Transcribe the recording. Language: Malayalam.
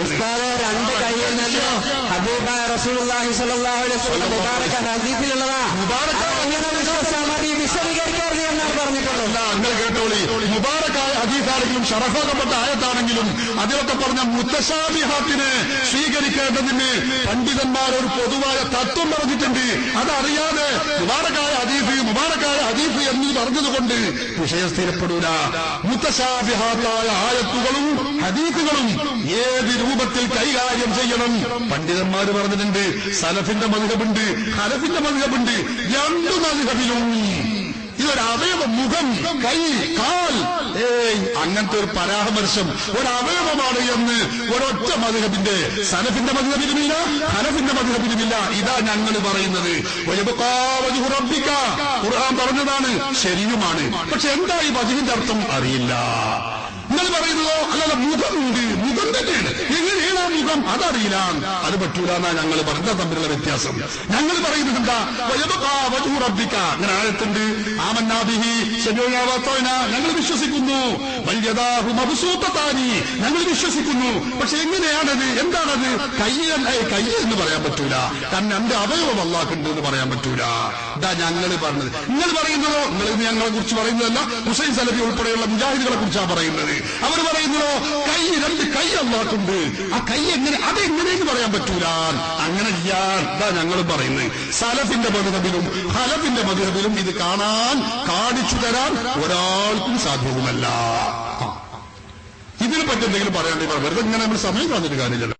ഉസ്താദ് രണ്ട് കൈയിൽ നിന്ന് ഹബീബായ റസൂലുള്ളാഹി സ്വല്ലല്ലാഹു അലൈഹി വസല്ലം മുബാറക ഹദീസിലുള്ളതാ. വിശദീകരിക്കരുത് എന്നാണ് പറഞ്ഞിട്ടുള്ളത്. നിങ്ങൾ കേട്ടോളി, മുബാറക്കായ ഹദീസാണെങ്കിലും ഷറഫാക്കപ്പെട്ട ആയത്താണെങ്കിലും അതിലൊക്കെ പറഞ്ഞ മുത്തശാബിഹാത്തിനെ സ്വീകരിക്കേണ്ടതിന് പണ്ഡിതന്മാർ ഒരു പൊതുവായ തത്വം പറഞ്ഞിട്ടുണ്ട്. അതറിയാതെ മുബാറക്കായ ഹദീസ് എന്നീ പറഞ്ഞതുകൊണ്ട് വിഷയം സ്ഥിരപ്പെടൂല. മുത്തശാബിഹാത്തായ ആയത്തുകളും ഹദീസുകളും ഏത് രൂപത്തിൽ കൈകാര്യം ചെയ്യണം പണ്ഡിതന്മാർ പറഞ്ഞിട്ടുണ്ട്. സലഫിന്റെ മദ്ഹബുണ്ട്, ഹനഫിന്റെ മദ്ഹബുണ്ട്. രണ്ടു മദ്ഹബിലും ഇതൊരവയവം, മുഖം, കൈ, കാൽ, അങ്ങനത്തെ ഒരു പരാമർശം ഒരവയവമാണ് എന്ന് ഒരൊറ്റ മദ്ഹബിന്റെ സലഫിന്റെ മദ്ഹബിലുമില്ല, ഹനഫിന്റെ മദ്ഹബിലുമില്ല. ഇതാ ഞങ്ങൾ പറയുന്നത്. ഖുർആൻ പറഞ്ഞതാണ്, ശരിയുമാണ്. പക്ഷെ എന്താ ഈ വജ്ഹിന്റെ അർത്ഥം അറിയില്ല. നിങ്ങൾ പറയുന്നതോ അല്ലാതെ മുഖമുണ്ട്, മുഖം തന്നെയാണ്. എങ്ങനെയാണ് ആ മുഖം അതറിയില്ല. അത് പറ്റൂല എന്നാ ഞങ്ങൾ പറഞ്ഞ തമ്മിലുള്ള വ്യത്യാസം. ഞങ്ങൾ പറയുന്നത് എന്താ, റബ്ബിക്ക അങ്ങനെ ആയത്തുണ്ട്. ആമന്നാബിഹി ശരിയാവാത്തോന ഞങ്ങൾ വിശ്വസിക്കുന്നു. വല്യദാഹു മബ്സൂത്തതാനി ഞങ്ങൾ വിശ്വസിക്കുന്നു. പക്ഷെ എങ്ങനെയാണത്, എന്താണത്? കൈ എന്ന് പറയാൻ പറ്റൂല. കാരണം എന്റെ അവയവം അല്ലാഹുണ്ട് എന്ന് പറയാൻ പറ്റൂല. ഇതാ ഞങ്ങൾ പറഞ്ഞത്. നിങ്ങൾ പറയുന്നതോ, നിങ്ങൾ ഞങ്ങളെ കുറിച്ച് പറയുന്നതല്ല, ഹുസൈൻ സലഫി ഉൾപ്പെടെയുള്ള മുജാഹിദുകളെ കുറിച്ചാണ് പറയുന്നത്. അവർ പറയുന്നതോ രണ്ട് കൈ അല്ലാഹുണ്ട്. ആ കൈ അതെങ്ങനെയെന്ന് പറയാൻ പറ്റൂല. അങ്ങനെ ചെയ്യാൻ ഇതാ ഞങ്ങൾ പറയുന്നത്. സലഫിന്റെ മദ്ഹബിലും ഹലഫിന്റെ മദ്ഹബിലും ഇത് കാണാൻ, കാണിച്ചു തരാൻ ഒരാൾക്കും സാധ്യവുമല്ല. ഇതിനെ പറ്റി എന്തെങ്കിലും പറയാണ്ടെങ്കിൽ വെറുതെ ഇങ്ങനെ നമ്മൾ സമയം കളഞ്ഞിട്ട് കാര്യമില്ല.